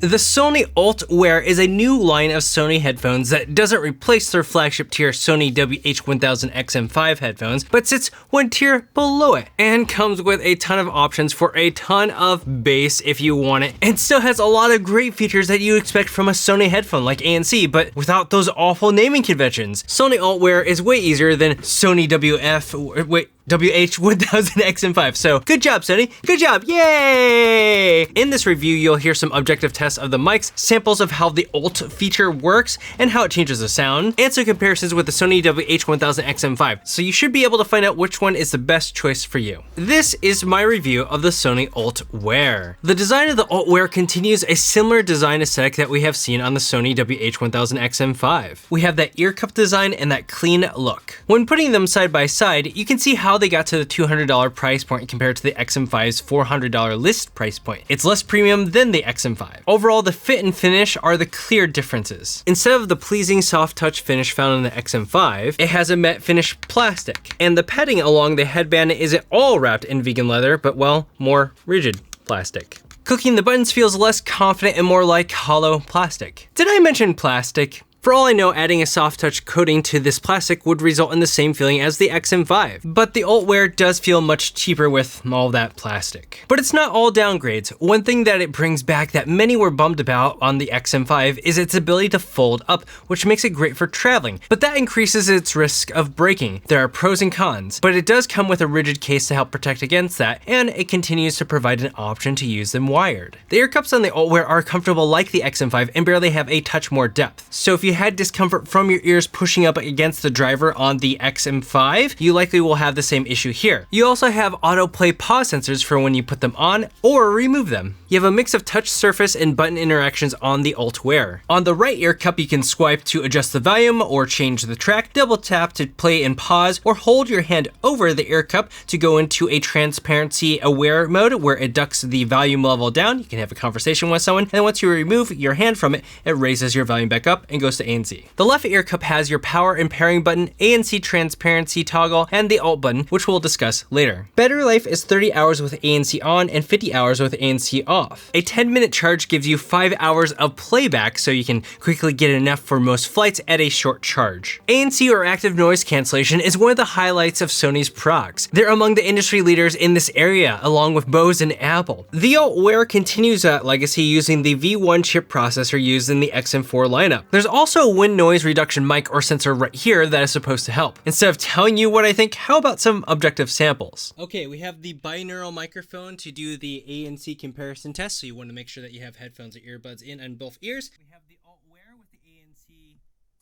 The Sony ULT Wear is a new line of Sony headphones that doesn't replace their flagship tier Sony WH-1000XM5 headphones, but sits one tier below it, and comes with a ton of options for a ton of bass if you want it, and still has a lot of great features that you expect from a Sony headphone like ANC, but without those awful naming conventions. Sony ULT Wear is way easier than Sony WH-1000XM5, so good job, Sony. Good job, yay! In this review, you'll hear some objective tests of the mics, samples of how the ULT feature works and how it changes the sound, and some comparisons with the Sony WH-1000XM5, so you should be able to find out which one is the best choice for you. This is my review of the Sony ULT Wear. The design of the ULT Wear continues a similar design aesthetic that we have seen on the Sony WH-1000XM5. We have that ear cup design and that clean look. When putting them side by side, you can see how they got to the $200 price point compared to the XM5's $400 list price point. It's less premium than the XM5. Overall, the fit and finish are the clear differences. Instead of the pleasing soft touch finish found in the XM5, it has a matte finish plastic. And the padding along the headband isn't all wrapped in vegan leather, but well, more rigid plastic. Clicking the buttons feels less confident and more like hollow plastic. Did I mention plastic? For all I know, adding a soft touch coating to this plastic would result in the same feeling as the XM5, but the ULT Wear does feel much cheaper with all that plastic. But it's not all downgrades. One thing that it brings back that many were bummed about on the XM5 is its ability to fold up, which makes it great for traveling, but that increases its risk of breaking. There are pros and cons, but it does come with a rigid case to help protect against that, and it continues to provide an option to use them wired. The ear cups on the ULT Wear are comfortable like the XM5 and barely have a touch more depth, so if you had discomfort from your ears pushing up against the driver on the XM5, you likely will have the same issue here. You also have autoplay pause sensors for when you put them on or remove them. You have a mix of touch surface and button interactions on the ULT Wear. On the right ear cup, you can swipe to adjust the volume or change the track, double tap to play and pause, or hold your hand over the ear cup to go into a transparency aware mode where it ducks the volume level down. You can have a conversation with someone, and once you remove your hand from it, it raises your volume back up and goes to ANC. The left ear cup has your power and pairing button, ANC transparency toggle, and the ULT button, which we'll discuss later. Battery life is 30 hours with ANC on and 50 hours with ANC off. A 10-minute charge gives you 5 hours of playback, so you can quickly get enough for most flights at a short charge. ANC, or active noise cancellation, is one of the highlights of Sony's products. They're among the industry leaders in this area, along with Bose and Apple. The ULT Wear continues that legacy using the V1 chip processor used in the XM4 lineup. There's also a wind noise reduction mic or sensor right here that is supposed to help. Instead of telling you what I think, how about some objective samples? Okay, we have the binaural microphone to do the ANC comparison test, so you want to make sure that you have headphones or earbuds in on both ears. We have the ULT Wear with the ANC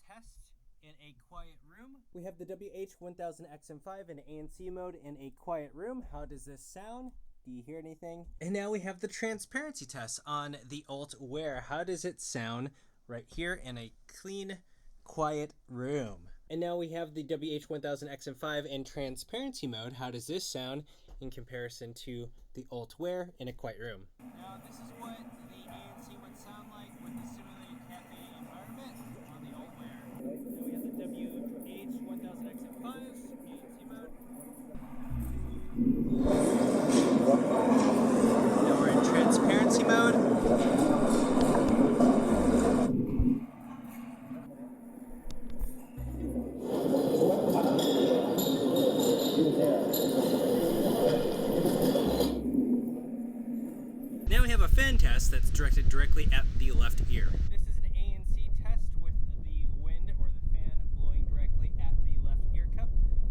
test in a quiet room. We have the WH-1000XM5 in ANC mode in a quiet room. How does this sound? Do you hear anything? And now we have the transparency test on the ULT Wear. How does it sound right here in a clean, quiet room? And now we have the WH-1000XM5 in transparency mode. How does this sound in comparison to the ULT Wear in a quiet room? Now this is what the ANC would sound like with the simulated cafe environment on the ULT Wear. Now we have the WH-1000XM5 ANC mode. Now we're in transparency mode. Now we have a fan test that's directed directly at the left ear. This is an ANC test with the wind or the fan blowing directly at the left ear cup.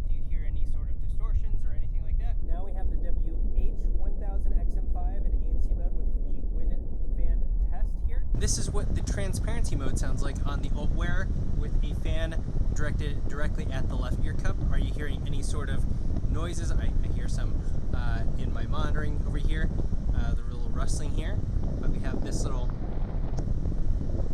Do you hear any sort of distortions or anything like that? Now we have the WH-1000XM5 in ANC mode with the wind fan test here. This is what the transparency mode sounds like on the ULT Wear with a fan directed directly at the left ear cup. Are you hearing any sort of noises? I hear some in my monitoring over here. The little rustling here, but we have this little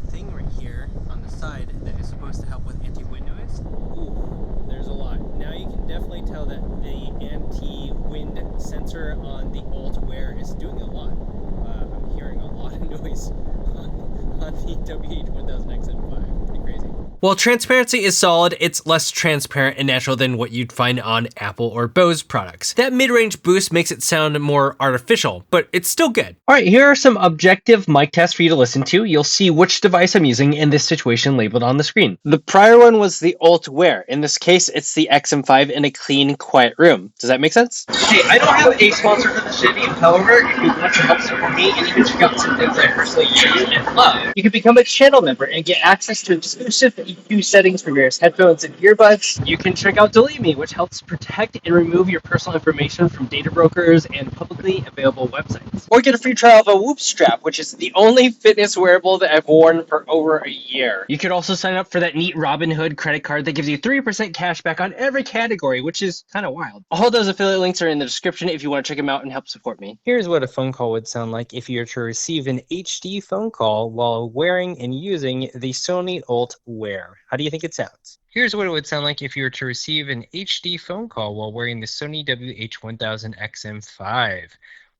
thing right here on the side that is supposed to help with anti-wind noise. Ooh, there's a lot. Now you can definitely tell that the anti-wind sensor on the ULT Wear is doing a lot. I'm hearing a lot of noise on the WH-1000XM5. Pretty crazy. While transparency is solid, it's less transparent and natural than what you'd find on Apple or Bose products. That mid-range boost makes it sound more artificial, but it's still good. All right, here are some objective mic tests for you to listen to. You'll see which device I'm using in this situation labeled on the screen. The prior one was the ULT Wear. In this case, it's the XM5 in a clean, quiet room. Does that make sense? Hey, I don't have a sponsor for this video. However, if you want to help support me and you can check out some things I personally use and love, you can become a channel member and get access to exclusive EQ settings for various headphones and earbuds. You can check out Delete Me, which helps protect and remove your personal information from data brokers and publicly available websites. Or get a free trial of a Whoop strap, which is the only fitness wearable that I've worn for over a year. You could also sign up for that neat Robinhood credit card that gives you 3% cash back on every category, which is kind of wild. All those affiliate links are in the description if you want to check them out and help support me. Here's what a phone call would sound like if you were to receive an HD phone call while wearing and using the Sony ULT Wear. How do you think it sounds? Here's what it would sound like if you were to receive an HD phone call while wearing the Sony WH-1000XM5.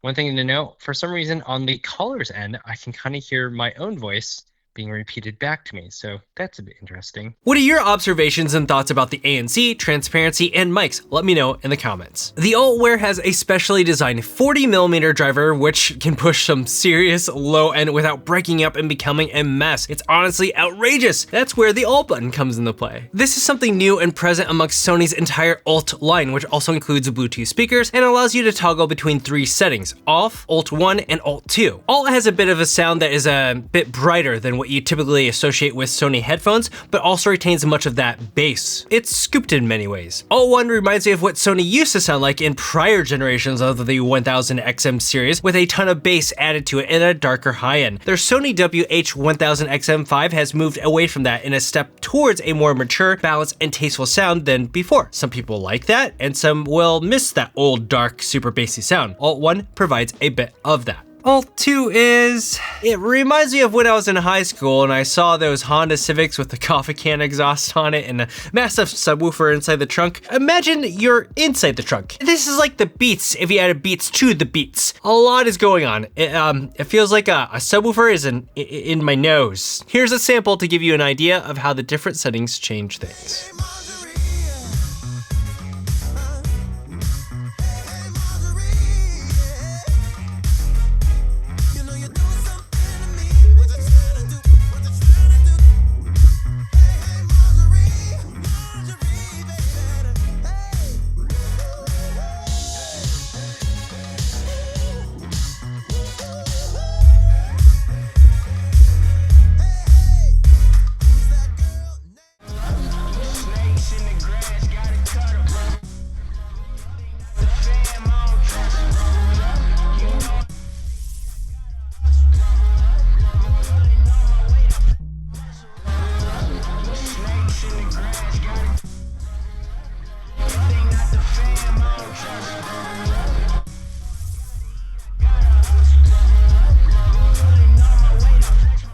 One thing to note, for some reason on the caller's end, I can kind of hear my own voice being repeated back to me, so that's a bit interesting. What are your observations and thoughts about the ANC, transparency, and mics? Let me know in the comments. The ULT Wear has a specially designed 40mm driver, which can push some serious low end without breaking up and becoming a mess. It's honestly outrageous. That's where the ULT button comes into play. This is something new and present amongst Sony's entire ULT line, which also includes Bluetooth speakers and allows you to toggle between 3 settings: off, ULT 1, and ULT 2. ULT has a bit of a sound that is a bit brighter than what you typically associate with Sony headphones, but also retains much of that bass. It's scooped in many ways. ULT 1 reminds me of what Sony used to sound like in prior generations of the 1000XM series, with a ton of bass added to it and a darker high end. Their Sony WH-1000XM5 has moved away from that in a step towards a more mature, balanced, and tasteful sound than before. Some people like that, and some will miss that old, dark, super bassy sound. ULT 1 provides a bit of that. ULT 2 it reminds me of when I was in high school and I saw those Honda Civics with the coffee can exhaust on it and a massive subwoofer inside the trunk. Imagine you're inside the trunk. This is like the Beats if you added Beats to the Beats. A lot is going on. It feels like a subwoofer is in my nose. Here's a sample to give you an idea of how the different settings change things.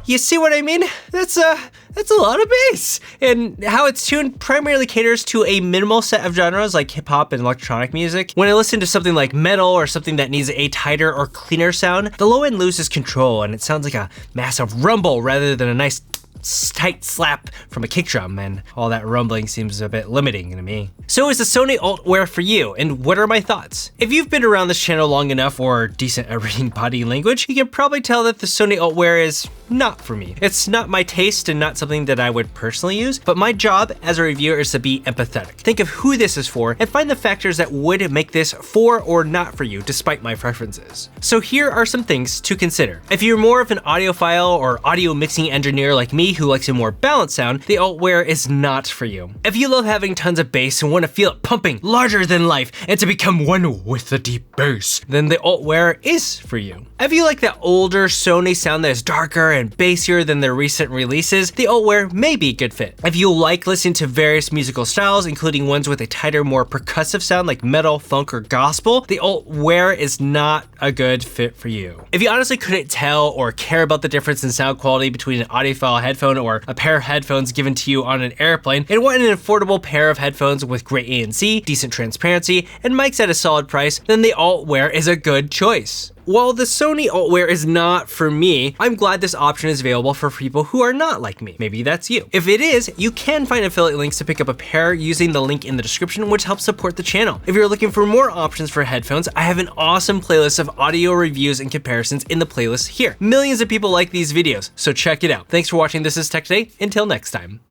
You see what I mean? That's a lot of bass. And how it's tuned primarily caters to a minimal set of genres like hip hop and electronic music. When I listen to something like metal or something that needs a tighter or cleaner sound, the low end loses control and it sounds like a massive rumble rather than a nice tight slap from a kick drum, and all that rumbling seems a bit limiting to me. So is the Sony ULT Wear for you, and what are my thoughts? If you've been around this channel long enough or decent at reading body language, you can probably tell that the Sony ULT Wear is not for me. It's not my taste and not something that I would personally use, but my job as a reviewer is to be empathetic. Think of who this is for and find the factors that would make this for or not for you despite my preferences. So here are some things to consider. If you're more of an audiophile or audio mixing engineer like me who likes a more balanced sound, the ULT Wear is not for you. If you love having tons of bass and want to feel it pumping larger than life and to become one with the deep bass, then the ULT Wear is for you. If you like that older Sony sound that is darker and bassier than their recent releases, the ULT Wear may be a good fit. If you like listening to various musical styles, including ones with a tighter, more percussive sound like metal, funk, or gospel, the ULT Wear is not a good fit for you. If you honestly couldn't tell or care about the difference in sound quality between an audiophile headphone or a pair of headphones given to you on an airplane and want an affordable pair of headphones with great ANC, decent transparency, and mics at a solid price, then the ULT Wear is a good choice. While the Sony ULT Wear is not for me, I'm glad this option is available for people who are not like me. Maybe that's you. If it is, you can find affiliate links to pick up a pair using the link in the description, which helps support the channel. If you're looking for more options for headphones, I have an awesome playlist of audio reviews and comparisons in the playlist here. Millions of people like these videos, so check it out. Thanks for watching. This is Tech Today. Until next time.